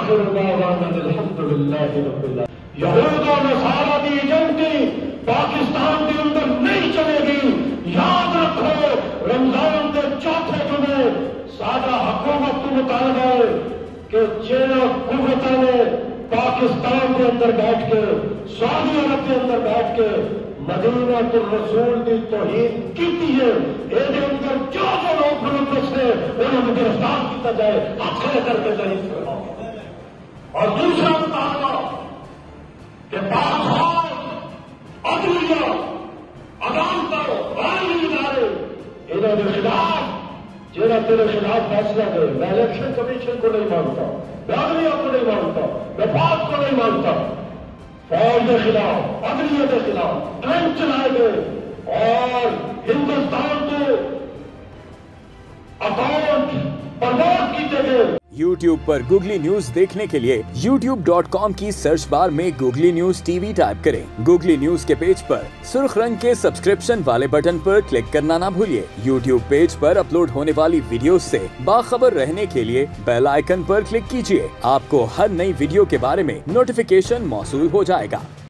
وآخر دعوانا الحمدللہ رب العالمین۔ یہود و نصارہ کی ایجنٹی پاکستان کے اندر نہیں چلے گی۔ یاد رکھو رمضان کے چوتھے جمعے سادہ حکومت کو مطالبہ ہے کہ جنہ قوتوں نے پاکستان کے اندر بیٹھ کے سعودی عرب کے اندر بیٹھ کے مدینہ الرسول کی توہین کی ہے، یہ اندر جو لوگ ملوث ہیں انہوں نے گرفتار کیا جائے، ہاتھ کھڑے کر کے ضعیف فرماؤ۔ اور دوسرا مطالبہ کہ پاک عدلیہ عدالتوں قانونی ادارے انہوں کے خلاف جہاں تیرے خلاف فیصلہ دے، میں الیکشن کمیشن کو نہیں مانتا، میں عدلیہ کو نہیں مانتا، میں فوج کو نہیں مانتا، فوج کے خلاف عدلیہ کے خلاف ٹرین چلائے گئے اور ہندوستان کو اکاؤنٹ پروموٹ کیے گئے۔ YouTube پر گوگلی نیوز دیکھنے کے لیے youtube.com کی سرچ بار میں googly news T V type کریں۔ گوگلی نیوز کے پیج پر سرخ رنگ کے سبسکرپشن والے بٹن پر کلک کرنا نہ بھولیے۔ YouTube پیج پر اپلوڈ ہونے والی ویڈیوز سے باخبر رہنے کے لیے بیل آئیکن پر کلک کیجیے۔ آپ کو ہر نئی ویڈیو کے بارے میں نوٹیفیکیشن موصول ہو جائے گا۔